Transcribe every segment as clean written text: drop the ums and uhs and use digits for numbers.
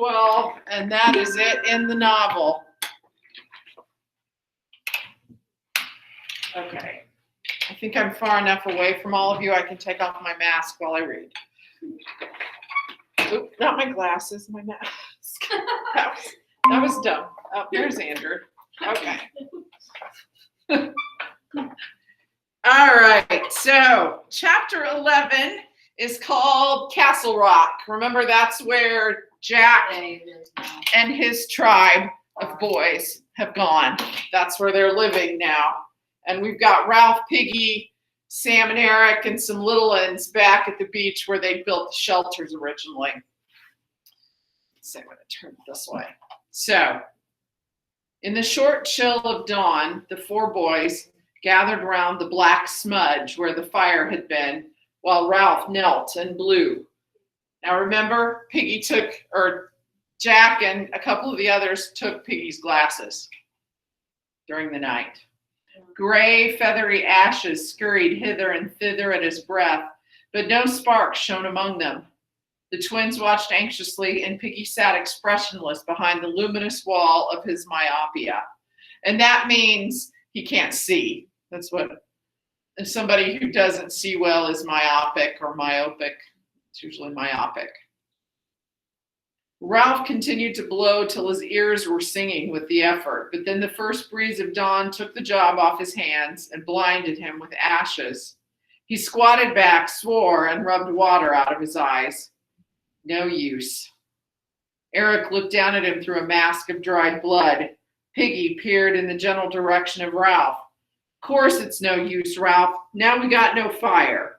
12, and that is it in the novel. Okay. I think I'm far enough away from all of you. I can take off my mask while I read. Oop, not my glasses, my mask. That was dumb. Oh, there's Andrew. Okay. All right. So, chapter 11 is called Castle Rock. Remember, that's where Jack and his tribe of boys have gone. That's where they're living now. And we've got Ralph, Piggy, Sam, and Eric, and some little ones back at the beach where they built the shelters originally. So I'm going to turn it this way. So, in the short chill of dawn, the four boys gathered around the black smudge where the fire had been, while Ralph knelt and blew. Now remember, Jack and a couple of the others took Piggy's glasses during the night. Gray, feathery ashes scurried hither and thither at his breath, but no sparks shone among them. The twins watched anxiously, and Piggy sat expressionless behind the luminous wall of his myopia. And that means he can't see. That's what somebody who doesn't see well is myopic or myopic. It's usually myopic. Ralph continued to blow till his ears were singing with the effort, but then the first breeze of dawn took the job off his hands and blinded him with ashes. He squatted back, swore, and rubbed water out of his eyes. No use. Eric looked down at him through a mask of dried blood. Piggy peered in the general direction of Ralph. Of course it's no use, Ralph. Now we got no fire.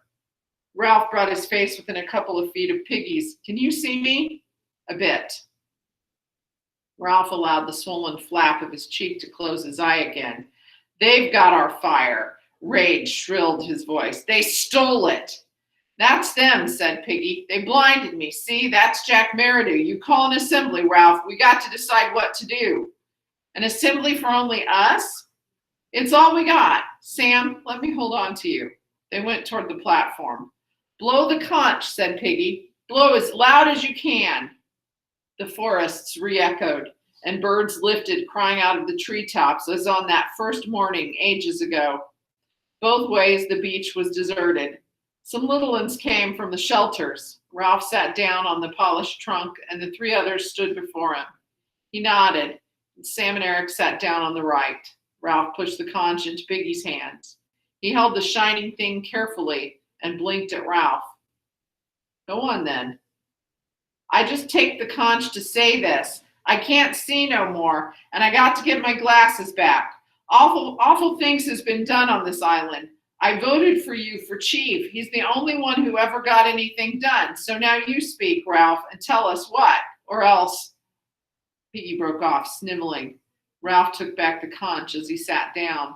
Ralph brought his face within a couple of feet of Piggy's. Can you see me? A bit. Ralph allowed the swollen flap of his cheek to close his eye again. They've got our fire. Rage shrilled his voice. They stole it. That's them, said Piggy. They blinded me. See, that's Jack Meridew. You call an assembly, Ralph. We got to decide what to do. An assembly for only us? It's all we got. Sam, let me hold on to you. They went toward the platform. Blow the conch, said Piggy. Blow as loud as you can. The forests re-echoed, and birds lifted, crying out of the treetops as on that first morning ages ago. Both ways the beach was deserted. Some little ones came from the shelters. Ralph sat down on the polished trunk, and the three others stood before him. He nodded, and Sam and Eric sat down on the right. Ralph pushed the conch into Piggy's hands. He held the shining thing carefully and blinked at Ralph. Go on then. I just take the conch to say this. I can't see no more, and I got to get my glasses back. Awful things has been done on this island. I voted for you for chief. He's the only one who ever got anything done. So now you speak, Ralph, and tell us what, or else. Piggy broke off, sniveling. Ralph took back the conch as he sat down.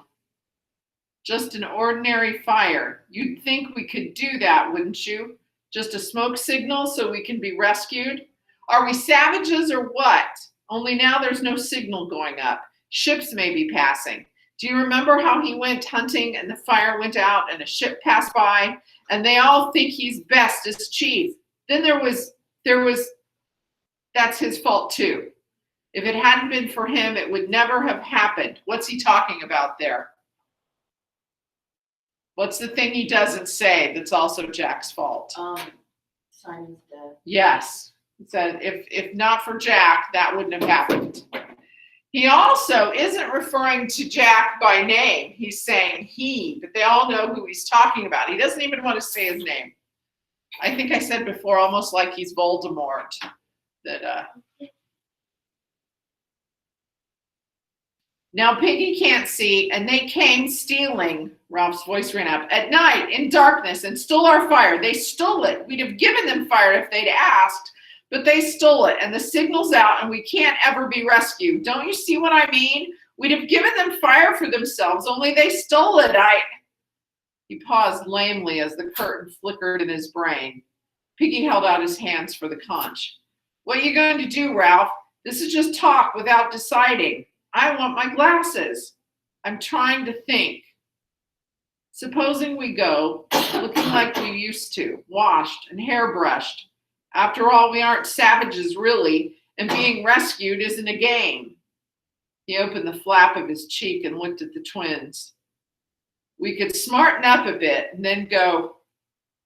Just an ordinary fire. You'd think we could do that, wouldn't you? Just a smoke signal so we can be rescued? Are we savages or what? Only now there's no signal going up. Ships may be passing. Do you remember how he went hunting and the fire went out and a ship passed by and they all think he's best as chief? Then there was, that's his fault too. If it hadn't been for him, it would never have happened. What's he talking about there? What's the thing he doesn't say that's also Jack's fault? Simon's dead. Yes. He said if not for Jack, that wouldn't have happened. He also isn't referring to Jack by name. He's saying he, but they all know who he's talking about. He doesn't even want to say his name. I think I said before, almost like he's Voldemort. Now Piggy can't see, and they came stealing, Ralph's voice ran up, at night in darkness and stole our fire. They stole it. We'd have given them fire if they'd asked, but they stole it, and the signal's out, and we can't ever be rescued. Don't you see what I mean? We'd have given them fire for themselves, only they stole it. He paused lamely as the curtain flickered in his brain. Piggy held out his hands for the conch. What are you going to do, Ralph? This is just talk without deciding. I want my glasses. I'm trying to think. Supposing we go, looking like we used to, washed and hairbrushed. After all, we aren't savages, really, and being rescued isn't a game. He opened the flap of his cheek and looked at the twins. We could smarten up a bit and then go.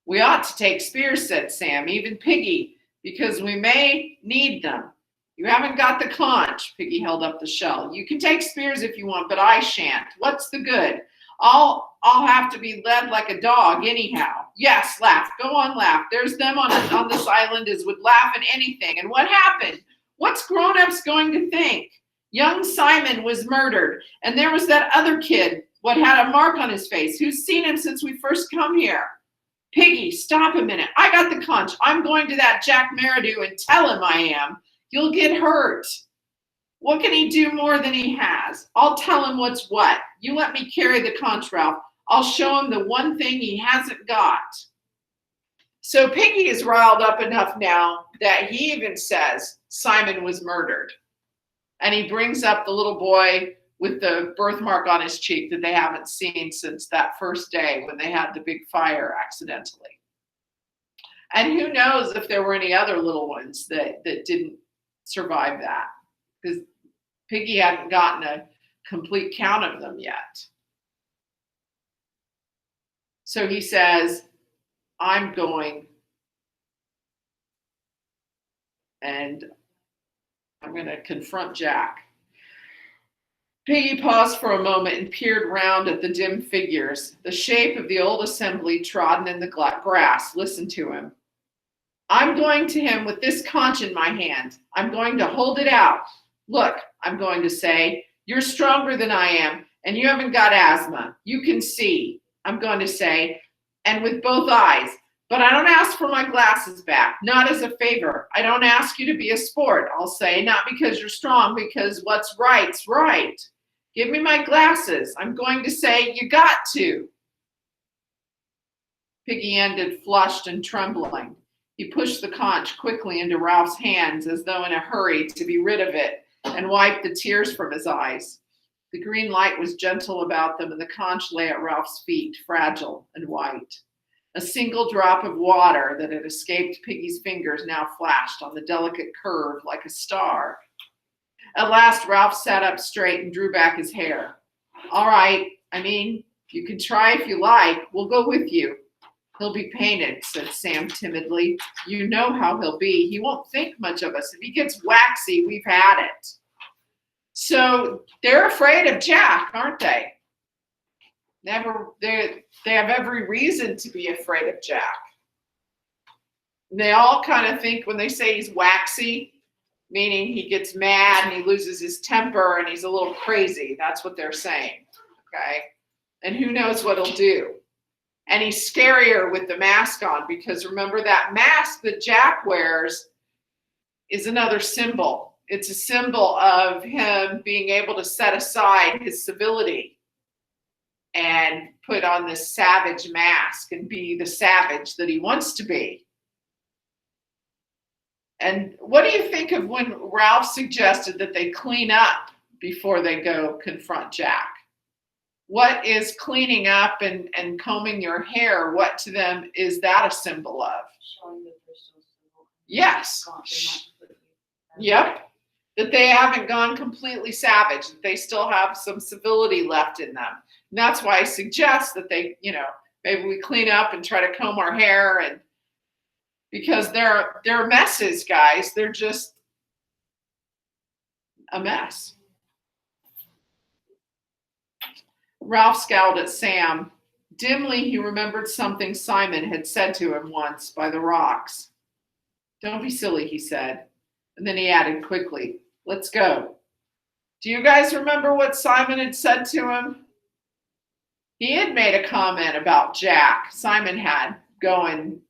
We ought to take spears, said Sam, even Piggy, because we may need them. You haven't got the conch. Piggy held up the shell. You can take spears if you want, but I shan't. What's the good? I'll have to be led like a dog anyhow. Yes, laugh. Go on, laugh. There's them on this island as would laugh at anything. And what happened? What's grown-ups going to think? Young Simon was murdered, and there was that other kid, what had a mark on his face, who's seen him since we first come here. Piggy, stop a minute. I got the conch. I'm going to that Jack Meridew and tell him I am. You'll get hurt. What can he do more than he has? I'll tell him what's what. You let me carry the conch, Ralph. I'll show him the one thing he hasn't got. So Piggy is riled up enough now that he even says Simon was murdered. And he brings up the little boy with the birthmark on his cheek that they haven't seen since that first day when they had the big fire accidentally. And who knows if there were any other little ones that didn't survive that, because Piggy hadn't gotten a complete count of them yet. So he says, I'm going and I'm going to confront Jack. Piggy paused for a moment and peered round at the dim figures, the shape of the old assembly trodden in the grass. Listen to him. I'm going to him with this conch in my hand. I'm going to hold it out. Look, I'm going to say, you're stronger than I am, and you haven't got asthma. You can see, I'm going to say, and with both eyes. But I don't ask for my glasses back, not as a favor. I don't ask you to be a sport, I'll say, not because you're strong, because what's right's right. Give me my glasses. I'm going to say, you got to. Piggy ended, flushed and trembling. He pushed the conch quickly into Ralph's hands as though in a hurry to be rid of it and wiped the tears from his eyes. The green light was gentle about them and the conch lay at Ralph's feet, fragile and white. A single drop of water that had escaped Piggy's fingers now flashed on the delicate curve like a star. At last, Ralph sat up straight and drew back his hair. All right, you can try if you like. We'll go with you. He'll be painted, said Sam timidly. You know how he'll be. He won't think much of us. If he gets waxy, we've had it. So they're afraid of Jack, aren't they? They have every reason to be afraid of Jack. And they all kind of think when they say he's waxy, meaning he gets mad and he loses his temper and he's a little crazy. That's what they're saying, okay? And who knows what he'll do. And he's scarier with the mask on because remember that mask that Jack wears is another symbol. It's a symbol of him being able to set aside his civility and put on this savage mask and be the savage that he wants to be. And what do you think of when Ralph suggested that they clean up before they go confront Jack? What is cleaning up and combing your hair? What to them is that a symbol of? Showing that they're still civil. Yes. Yep. That they haven't gone completely savage, that they still have some civility left in them. And that's why I suggest that they, maybe we clean up and try to comb our hair, and because they're messes, guys. They're just a mess. Ralph scowled at Sam. Dimly, he remembered something Simon had said to him once by the rocks. Don't be silly, he said. And then he added quickly, let's go. Do you guys remember what Simon had said to him? He had made a comment about Jack. Simon had going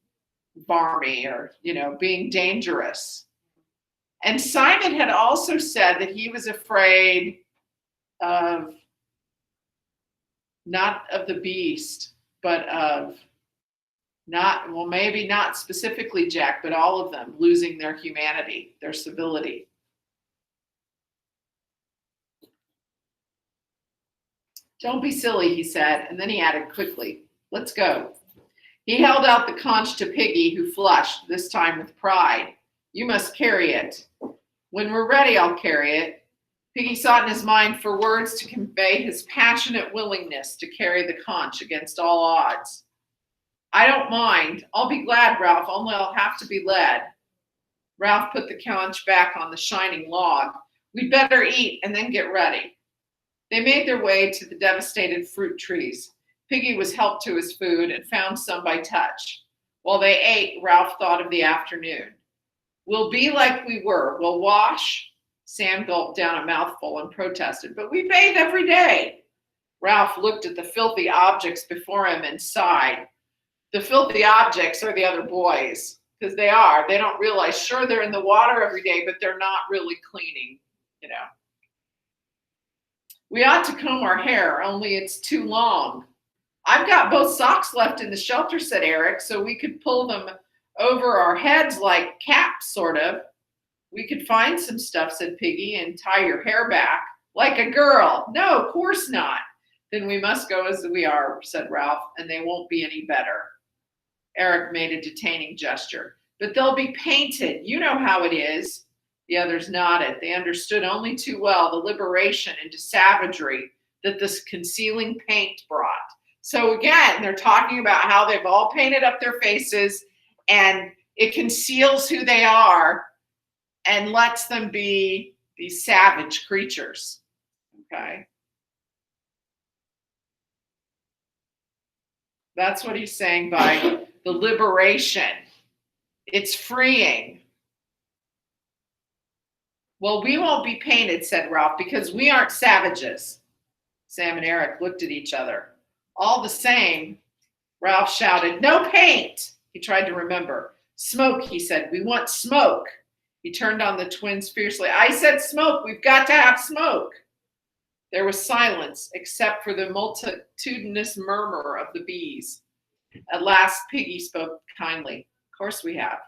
barmy or, being dangerous. And Simon had also said that he was afraid of not of the beast, but of maybe not specifically Jack, but all of them losing their humanity, their civility. Don't be silly, he said, and then he added quickly, let's go. He held out the conch to Piggy, who flushed, this time with pride. You must carry it. When we're ready, I'll carry it. Piggy sought in his mind for words to convey his passionate willingness to carry the conch against all odds. I don't mind. I'll be glad, Ralph, only I'll have to be led. Ralph put the conch back on the shining log. We'd better eat and then get ready. They made their way to the devastated fruit trees. Piggy was helped to his food and found some by touch. While they ate, Ralph thought of the afternoon. We'll be like we were. We'll wash. Sam gulped down a mouthful and protested, but we bathe every day. Ralph looked at the filthy objects before him and sighed. The filthy objects are the other boys, because they are. They don't realize, sure, they're in the water every day, but they're not really cleaning, We ought to comb our hair, only it's too long. I've got both socks left in the shelter, said Eric, so we could pull them over our heads like caps, sort of. We could find some stuff, said Piggy, and tie your hair back. Like a girl. No, of course not. Then we must go as we are, said Ralph, and they won't be any better. Eric made a detaining gesture. But they'll be painted. You know how it is. The others nodded. They understood only too well the liberation into savagery that this concealing paint brought. So again, they're talking about how they've all painted up their faces and it conceals who they are and lets them be these savage creatures. Okay. That's what he's saying by the liberation. It's freeing. Well, we won't be painted, said Ralph, because we aren't savages. Sam and Eric looked at each other. All the same, Ralph shouted, no paint. He tried to remember. Smoke, he said. We want smoke. He turned on the twins fiercely. I said smoke. We've got to have smoke. There was silence, except for the multitudinous murmur of the bees. At last, Piggy spoke kindly. Of course we have,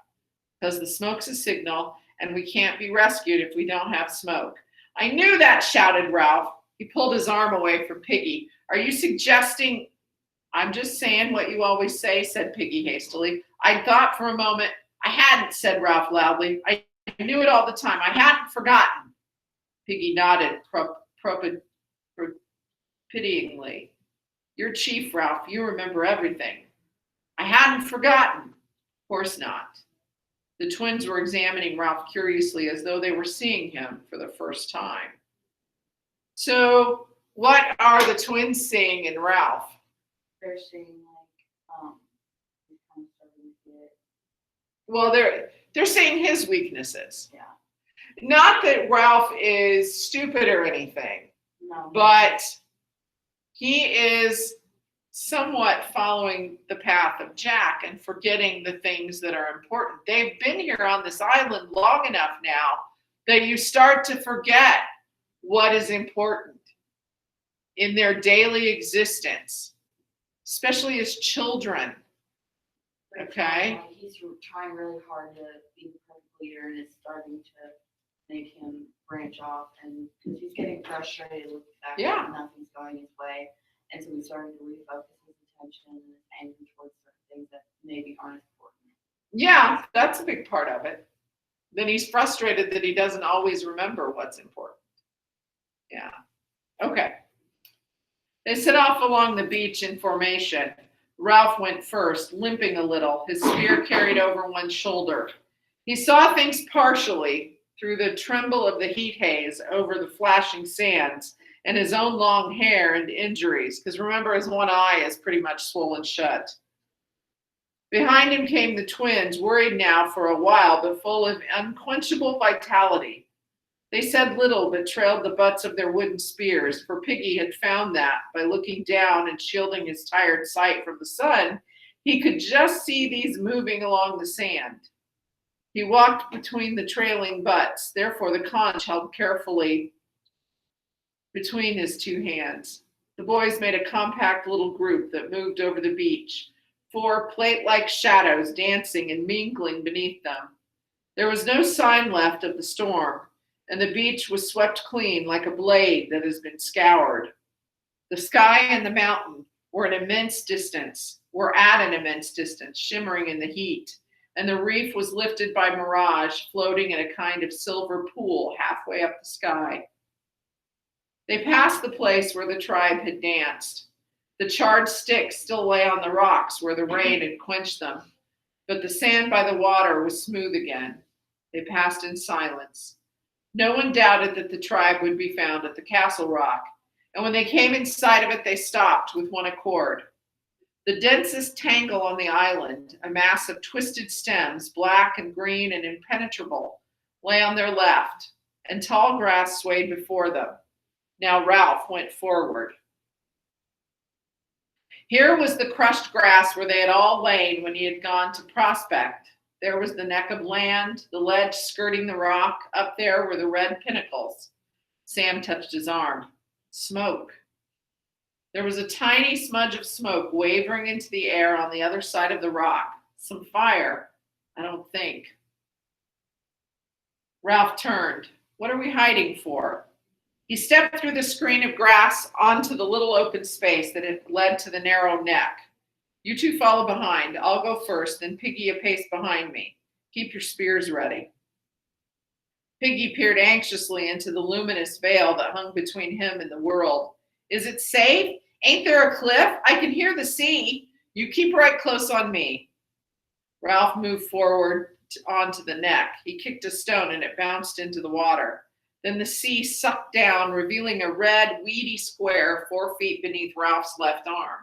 because the smoke's a signal, and we can't be rescued if we don't have smoke. I knew that, shouted Ralph. He pulled his arm away from Piggy. Are you suggesting? I'm just saying what you always say, said Piggy hastily. I thought for a moment. I hadn't, said Ralph loudly. I knew it all the time. I hadn't forgotten. Piggy nodded pityingly. You're chief, Ralph. You remember everything. I hadn't forgotten. Of course not. The twins were examining Ralph curiously as though they were seeing him for the first time. So, what are the twins seeing in Ralph? They're seeing he's kind of starting to get. Well, they're seeing his weaknesses. Yeah. Not that Ralph is stupid or anything, No. but he is somewhat following the path of Jack and forgetting the things that are important. They've been here on this island long enough now that you start to forget what is important in their daily existence, especially as children. Okay. He's trying really hard to be the perfect leader, and it's starting to make him branch off, and because he's getting frustrated with the fact that nothing's going his way, and so he's starting to refocus his attention and his anger towards certain things that maybe aren't important. Yeah, that's a big part of it. Then he's frustrated that he doesn't always remember what's important. Yeah. Okay. They set off along the beach in formation. Ralph went first, limping a little, his spear carried over one shoulder. He saw things partially through the tremble of the heat haze over the flashing sands and his own long hair and injuries, because remember, his one eye is pretty much swollen shut. Behind him came the twins, worried now for a while, but full of unquenchable vitality. They said little, but trailed the butts of their wooden spears, for Piggy had found that, by looking down and shielding his tired sight from the sun, he could just see these moving along the sand. He walked between the trailing butts, therefore the conch held carefully between his two hands. The boys made a compact little group that moved over the beach, 4 plate-like shadows dancing and mingling beneath them. There was no sign left of the storm, and the beach was swept clean like a blade that has been scoured. The sky and the mountain were at an immense distance, shimmering in the heat, and the reef was lifted by mirage, floating in a kind of silver pool halfway up the sky. They passed the place where the tribe had danced. The charred sticks still lay on the rocks where the rain had quenched them, but the sand by the water was smooth again. They passed in silence. No one doubted that the tribe would be found at the castle rock, and when they came in sight of it, they stopped with one accord. The densest tangle on the island, a mass of twisted stems, black and green and impenetrable, lay on their left, and tall grass swayed before them. Now Ralph went forward. Here was the crushed grass where they had all lain when he had gone to prospect. There was the neck of land, the ledge skirting the rock. Up there were the red pinnacles. Sam touched his arm. Smoke. There was a tiny smudge of smoke wavering into the air on the other side of the rock. Some fire, I don't think. Ralph turned. What are we hiding for? He stepped through the screen of grass onto the little open space that had led to the narrow neck. You two follow behind. I'll go first, then Piggy a pace behind me. Keep your spears ready. Piggy peered anxiously into the luminous veil that hung between him and the world. Is it safe? Ain't there a cliff? I can hear the sea. You keep right close on me. Ralph moved forward onto the neck. He kicked a stone and it bounced into the water. Then the sea sucked down, revealing a red, weedy square 4 feet beneath Ralph's left arm.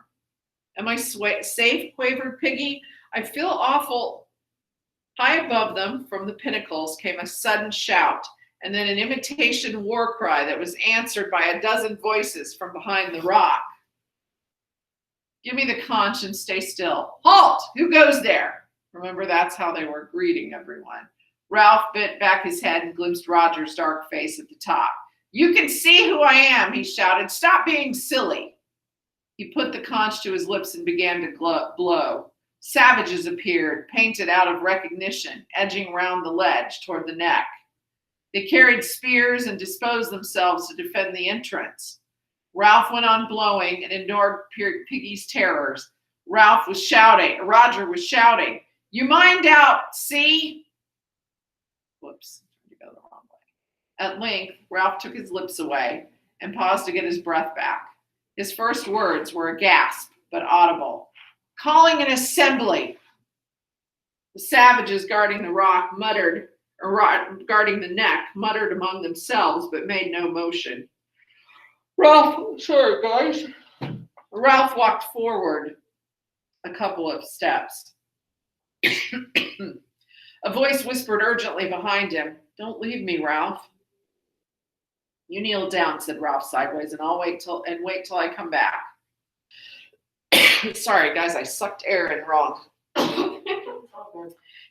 Am I safe? Quavered Piggy. I feel awful. High above them, from the pinnacles, came a sudden shout, and then an imitation war cry that was answered by a dozen voices from behind the rock. Give me the conch and stay still. Halt! Who goes there? Remember, that's how they were greeting everyone. Ralph bent back his head and glimpsed Roger's dark face at the top. You can see who I am, he shouted. Stop being silly. He put the conch to his lips and began to blow. Savages appeared, painted out of recognition, edging round the ledge toward the neck. They carried spears and disposed themselves to defend the entrance. Ralph went on blowing and ignored Piggy's terrors. Roger was shouting, you mind out, see? Whoops, I'm trying to go the wrong way. At length, Ralph took his lips away and paused to get his breath back. His first words were a gasp, but audible. Calling an assembly. The savages guarding the rock guarding the neck, muttered among themselves, but made no motion. Sorry guys. Ralph walked forward a couple of steps. A voice whispered urgently behind him, Don't leave me, Ralph. You kneel down, said Ralph sideways, and I'll wait till I come back. Sorry, guys, I sucked air in wrong.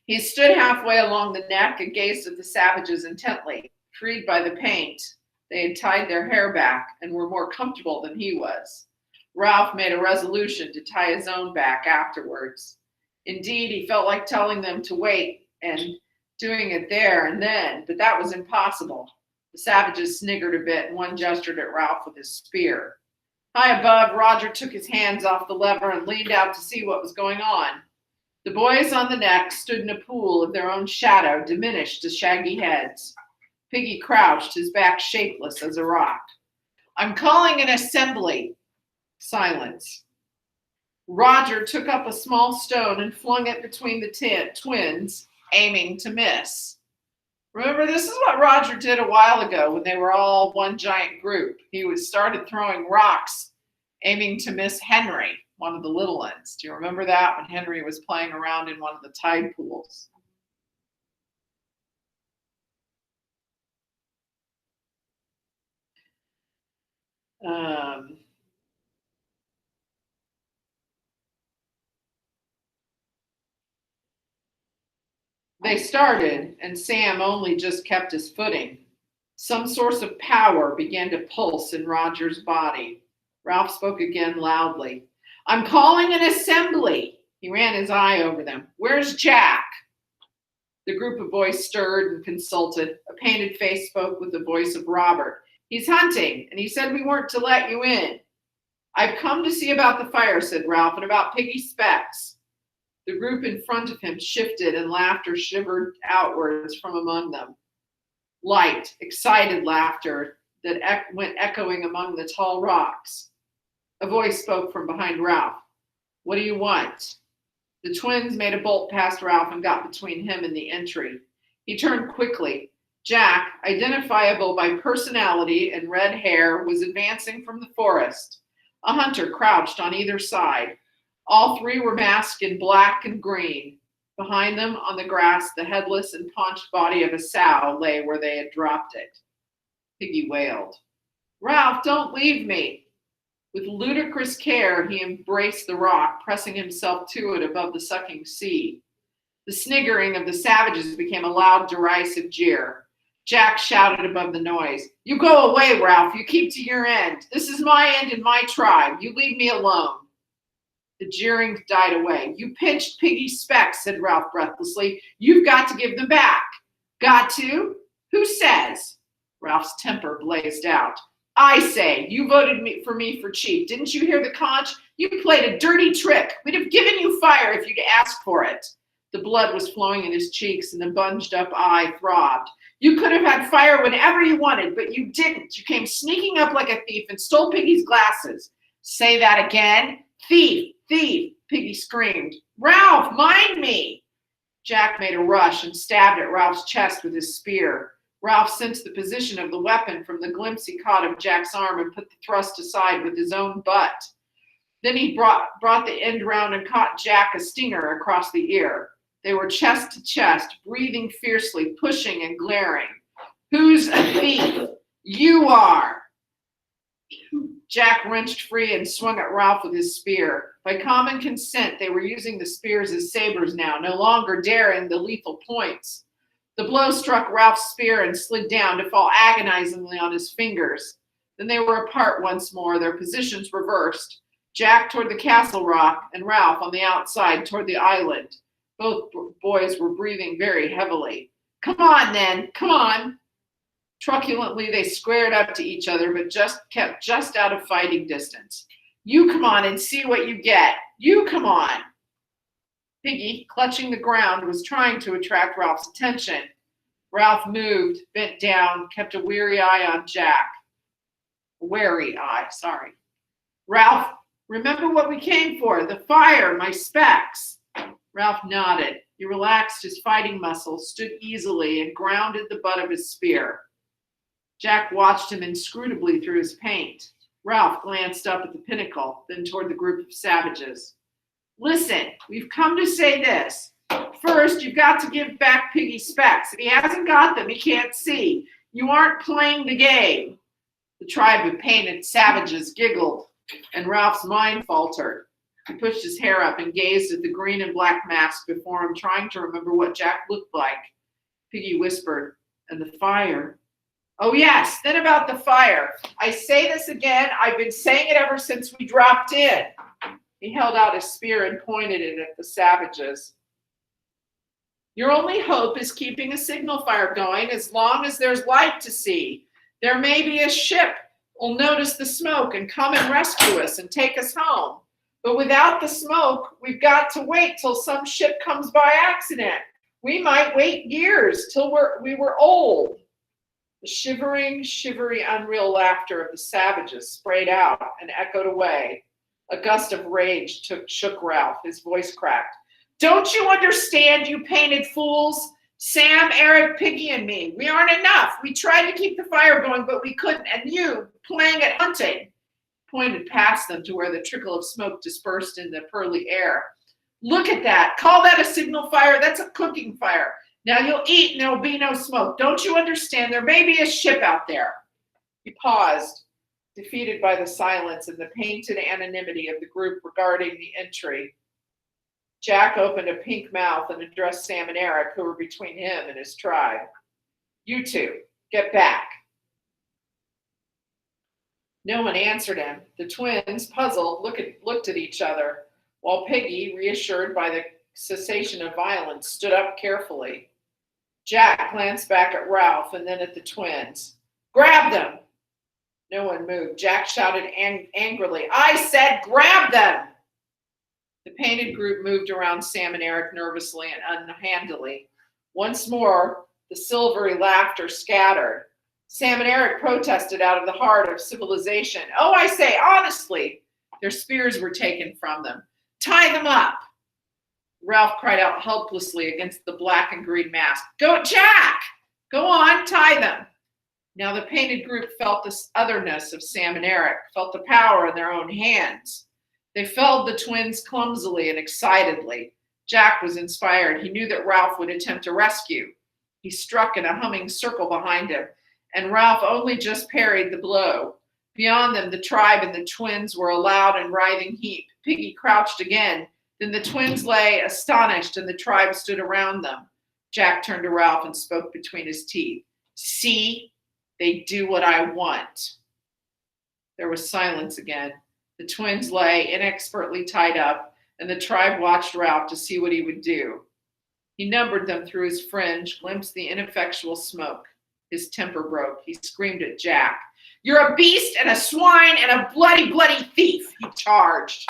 He stood halfway along the neck and gazed at the savages intently. Freed by the paint, they had tied their hair back and were more comfortable than he was. Ralph made a resolution to tie his own back afterwards. Indeed, he felt like telling them to wait and doing it there and then, but that was impossible. The savages sniggered a bit, and one gestured at Ralph with his spear. High above, Roger took his hands off the lever and leaned out to see what was going on. The boys on the neck stood in a pool of their own shadow, diminished to shaggy heads. Piggy crouched, his back shapeless as a rock. I'm calling an assembly. Silence. Roger took up a small stone and flung it between the twins, aiming to miss. Remember, this is what Roger did a while ago when they were all one giant group. He started throwing rocks, aiming to miss Henry, one of the little ones. Do you remember that, when Henry was playing around in one of the tide pools? They started, and Sam only just kept his footing. Some source of power began to pulse in Roger's body. Ralph spoke again loudly. I'm calling an assembly. He ran his eye over them. Where's Jack? The group of boys stirred and consulted. A painted face spoke with the voice of Robert. He's hunting, and he said we weren't to let you in. I've come to see about the fire, said Ralph, and about Piggy Specs. The group in front of him shifted and laughter shivered outwards from among them. Light, excited laughter that went echoing among the tall rocks. A voice spoke from behind Ralph. What do you want? The twins made a bolt past Ralph and got between him and the entry. He turned quickly. Jack, identifiable by personality and red hair, was advancing from the forest. A hunter crouched on either side. All three were masked in black and green. Behind them, on the grass, the headless and paunched body of a sow lay where they had dropped it. Piggy wailed. Ralph, don't leave me. With ludicrous care, he embraced the rock, pressing himself to it above the sucking sea. The sniggering of the savages became a loud, derisive jeer. Jack shouted above the noise, You go away, Ralph. You keep to your end. This is my end and my tribe. You leave me alone. The jeering died away. You pinched Piggy's specs, said Ralph breathlessly. You've got to give them back. Got to? Who says? Ralph's temper blazed out. I say, you voted for me for chief. Didn't you hear the conch? You played a dirty trick. We'd have given you fire if you'd asked for it. The blood was flowing in his cheeks and the bunged up eye throbbed. You could have had fire whenever you wanted, but you didn't. You came sneaking up like a thief and stole Piggy's glasses. Say that again. Thief, thief, Piggy screamed. Ralph, mind me. Jack made a rush and stabbed at Ralph's chest with his spear. Ralph sensed the position of the weapon from the glimpse he caught of Jack's arm and put the thrust aside with his own butt. Then he brought the end round and caught Jack a stinger across the ear. They were chest to chest, breathing fiercely, pushing and glaring. Who's a thief? You are. Jack wrenched free and swung at Ralph with his spear. By common consent, they were using the spears as sabers now, no longer daring the lethal points. The blow struck Ralph's spear and slid down to fall agonizingly on his fingers. Then they were apart once more, their positions reversed. Jack toward the castle rock and Ralph on the outside toward the island. Both boys were breathing very heavily. Come on then, come on. Truculently, they squared up to each other, but kept just out of fighting distance. You come on and see what you get. You come on. Piggy, clutching the ground, was trying to attract Ralph's attention. Ralph moved, bent down, kept a weary eye on Jack. Wary eye, sorry. Ralph, remember what we came for, the fire, my specs. Ralph nodded. He relaxed his fighting muscles, stood easily, and grounded the butt of his spear. Jack watched him inscrutably through his paint. Ralph glanced up at the pinnacle, then toward the group of savages. Listen, we've come to say this. First, you've got to give back Piggy's specs. If he hasn't got them, he can't see. You aren't playing the game. The tribe of painted savages giggled, and Ralph's mind faltered. He pushed his hair up and gazed at the green and black mask before him, trying to remember what Jack looked like. Piggy whispered, and the fire. Oh yes, then about the fire. I say this again, I've been saying it ever since we dropped in. He held out his spear and pointed it at the savages. Your only hope is keeping a signal fire going as long as there's light to see. There may be a ship will notice the smoke and come and rescue us and take us home. But without the smoke, we've got to wait till some ship comes by accident. We might wait years till we were old. The shivering, shivery, unreal laughter of the savages sprayed out and echoed away. A gust of rage shook Ralph. His voice cracked. Don't you understand, you painted fools? Sam, Eric, Piggy, and me. We aren't enough. We tried to keep the fire going, but we couldn't. And you, playing at hunting. Pointed past them to where the trickle of smoke dispersed in the pearly air. Look at that. Call that a signal fire? That's a cooking fire. Now you'll eat and there'll be no smoke. Don't you understand? There may be a ship out there. He paused, defeated by the silence and the painted anonymity of the group regarding the entry. Jack opened a pink mouth and addressed Sam and Eric, who were between him and his tribe. You two, get back. No one answered him. The twins, puzzled, looked at each other, while Piggy, reassured by the cessation of violence, stood up carefully. Jack glanced back at Ralph and then at the twins. Grab them! No one moved. Jack shouted angrily, I said grab them! The painted group moved around Sam and Eric nervously and unhandily. Once more, the silvery laughter scattered. Sam and Eric protested out of the heart of civilization. Oh, I say, honestly, their spears were taken from them. Tie them up. Ralph cried out helplessly against the black and green mask. Go, Jack! Go on, tie them. Now the painted group felt the otherness of Sam and Eric, felt the power in their own hands. They felled the twins clumsily and excitedly. Jack was inspired. He knew that Ralph would attempt a rescue. He struck in a humming circle behind him, and Ralph only just parried the blow. Beyond them, the tribe and the twins were a loud and writhing heap. Piggy crouched again. Then the twins lay astonished, and the tribe stood around them. Jack turned to Ralph and spoke between his teeth. See, they do what I want. There was silence again. The twins lay inexpertly tied up, and the tribe watched Ralph to see what he would do. He numbered them through his fringe, glimpsed the ineffectual smoke. His temper broke. He screamed at Jack. You're a beast and a swine and a bloody, bloody thief, he charged.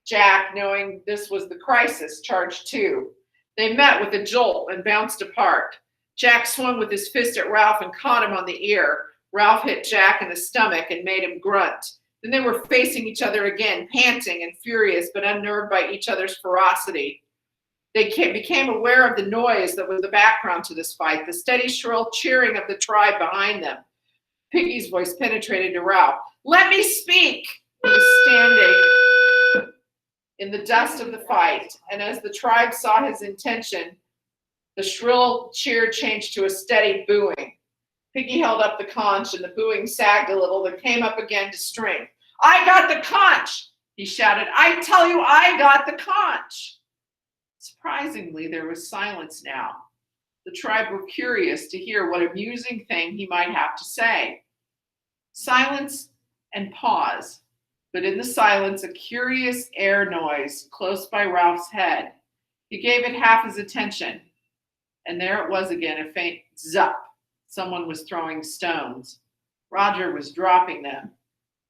Jack, knowing this was the crisis, charged too. They met with a jolt and bounced apart. Jack swung with his fist at Ralph and caught him on the ear. Ralph hit Jack in the stomach and made him grunt. Then they were facing each other again, panting and furious, but unnerved by each other's ferocity. They became aware of the noise that was the background to this fight, the steady, shrill cheering of the tribe behind them. Piggy's voice penetrated to Ralph. Let me speak! He was standing in the dust of the fight, and as the tribe saw his intention, the shrill cheer changed to a steady booing. Piggy held up the conch, and the booing sagged a little, then came up again to strength. I got the conch! He shouted. I tell you, I got the conch! Surprisingly, there was silence now. The tribe were curious to hear what amusing thing he might have to say. Silence and pause, but in the silence, a curious air noise close by Ralph's head. He gave it half his attention, and there it was again, a faint zup. Someone was throwing stones. Roger was dropping them,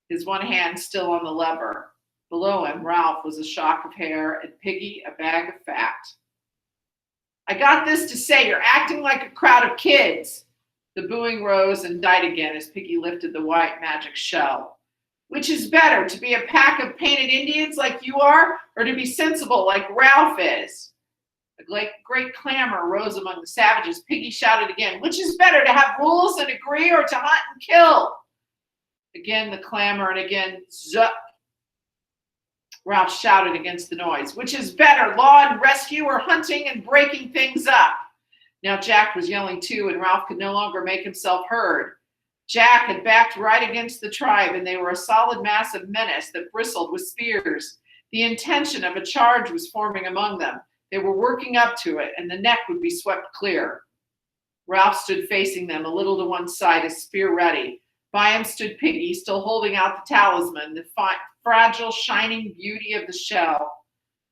his one hand still on the lever. Below him, Ralph was a shock of hair and Piggy a bag of fat. I got this to say, you're acting like a crowd of kids. The booing rose and died again as Piggy lifted the white magic shell. Which is better, to be a pack of painted Indians like you are, or to be sensible like Ralph is? A great clamor rose among the savages. Piggy shouted again, which is better, to have rules and agree or to hunt and kill? Again the clamor and again, zup. Ralph shouted against the noise. Which is better, law and rescue or hunting and breaking things up? Now Jack was yelling too, and Ralph could no longer make himself heard. Jack had backed right against the tribe, and they were a solid mass of menace that bristled with spears. The intention of a charge was forming among them. They were working up to it, and the neck would be swept clear. Ralph stood facing them, a little to one side, his spear ready. By him stood Piggy, still holding out the talisman, the fragile, shining beauty of the shell.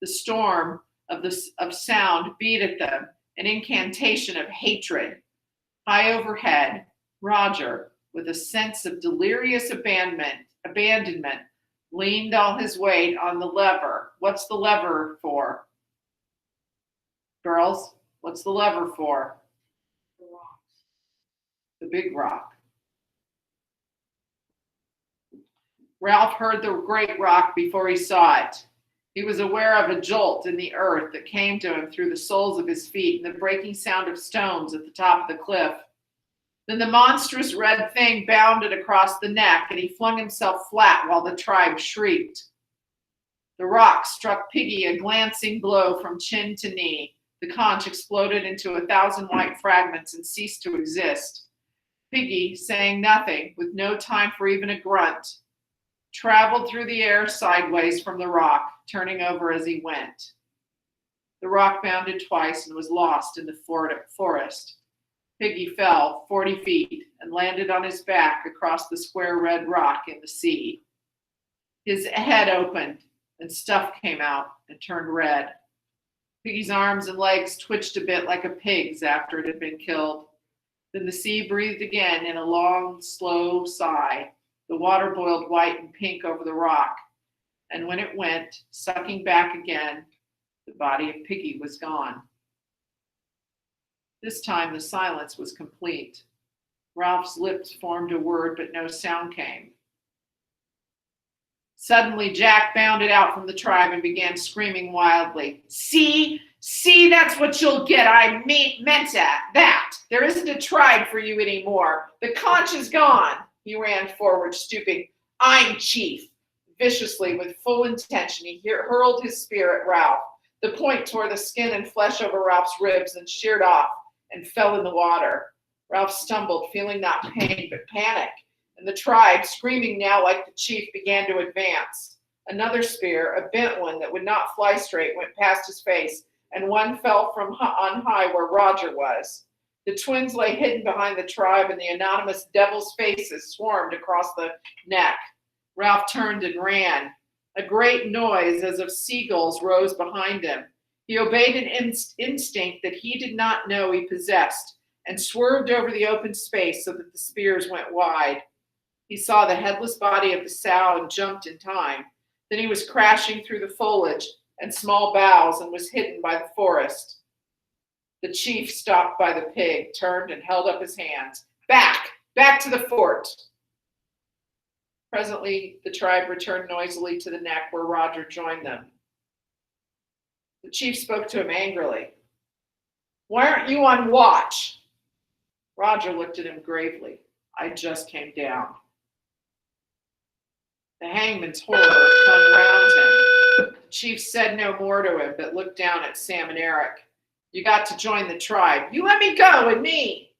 The storm of sound beat at them, an incantation of hatred. High overhead, Roger, with a sense of delirious abandonment, leaned all his weight on the lever. What's the lever for? Girls, what's the lever for? The rock. The big rock. Ralph heard the great rock before he saw it. He was aware of a jolt in the earth that came to him through the soles of his feet and the breaking sound of stones at the top of the cliff. Then the monstrous red thing bounded across the neck, and he flung himself flat while the tribe shrieked. The rock struck Piggy a glancing blow from chin to knee. The conch exploded into 1,000 white fragments and ceased to exist. Piggy, saying nothing, with no time for even a grunt, traveled through the air sideways from the rock, turning over as he went. The rock bounded twice and was lost in the forest. Piggy fell 40 feet and landed on his back across the square red rock in the sea. His head opened and stuff came out and turned red. Piggy's arms and legs twitched a bit like a pig's after it had been killed. Then the sea breathed again in a long, slow sigh. The water boiled white and pink over the rock. and when it went, sucking back again, the body of Piggy was gone. This time the silence was complete. Ralph's lips formed a word, but no sound came. Suddenly, Jack bounded out from the tribe and began screaming wildly. See, that's what you'll get. I meant that. There isn't a tribe for you anymore. The conch is gone. He ran forward, stooping. I'm chief. Viciously, with full intention, he hurled his spear at Ralph. The point tore the skin and flesh over Ralph's ribs and sheared off and fell in the water. Ralph stumbled, feeling not pain, but panic. And the tribe, screaming now like the chief, began to advance. Another spear, a bent one that would not fly straight, went past his face, and one fell from on high where Roger was. The twins lay hidden behind the tribe, and the anonymous devil's faces swarmed across the neck. Ralph turned and ran. A great noise as of seagulls rose behind him. He obeyed an instinct that he did not know he possessed, and swerved over the open space so that the spears went wide. He saw the headless body of the sow and jumped in time. Then he was crashing through the foliage and small boughs and was hidden by the forest. The chief stopped by the pig, turned and held up his hands. Back to the fort. Presently, the tribe returned noisily to the neck where Roger joined them. The chief spoke to him angrily. Why aren't you on watch? Roger looked at him gravely. I just came down. The hangman's horror hung round him. The chief said no more to him, but looked down at Sam and Eric. You got to join the tribe. You let me go and me.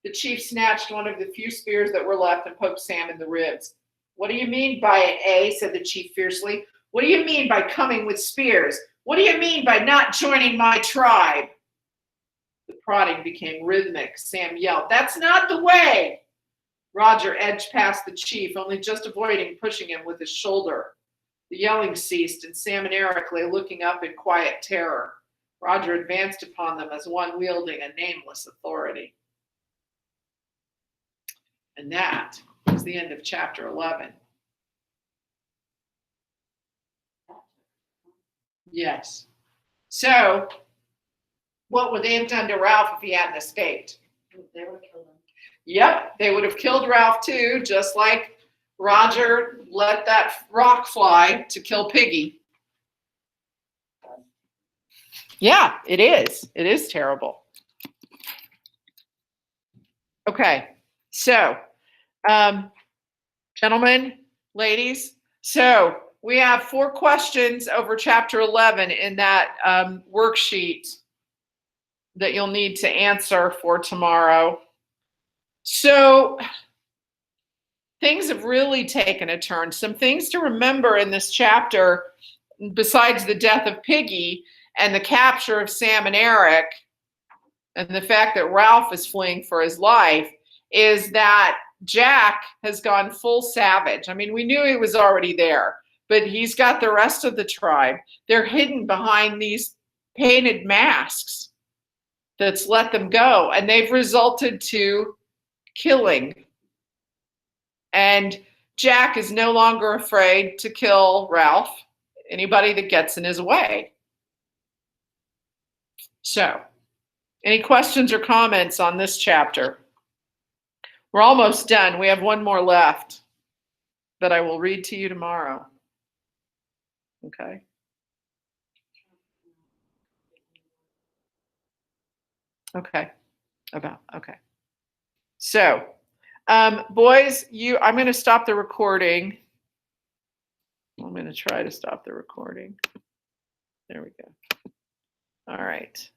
The chief snatched one of the few spears that were left and poked Sam in the ribs. What do you mean by it, eh? Said the chief fiercely. What do you mean by coming with spears? What do you mean by not joining my tribe? The prodding became rhythmic. Sam yelled, That's not the way. Roger edged past the chief, only just avoiding pushing him with his shoulder. The yelling ceased, and Sam and Eric lay looking up in quiet terror. Roger advanced upon them as one wielding a nameless authority. And that is the end of chapter 11. Yes. So, what would they have done to Ralph if he hadn't escaped? They would have killed him. Yep, they would have killed Ralph too, just like Roger let that rock fly to kill Piggy. Yeah, it is. It is terrible. Okay, so, gentlemen, ladies, so we have 4 questions over chapter 11 in that worksheet that you'll need to answer for tomorrow. So things have really taken a turn. Some things to remember in this chapter, besides the death of Piggy and the capture of Sam and Eric, and the fact that Ralph is fleeing for his life, is that Jack has gone full savage. I mean, we knew he was already there, but he's got the rest of the tribe. They're hidden behind these painted masks that's let them go, and they've resulted to killing. And Jack is no longer afraid to kill Ralph, anybody that gets in his way. So, any questions or comments on this chapter? We're almost done. We have one more left that I will read to you tomorrow. Okay. Okay. Okay. So, boys, I'm going to stop the recording. I'm going to try to stop the recording. There we go. All right.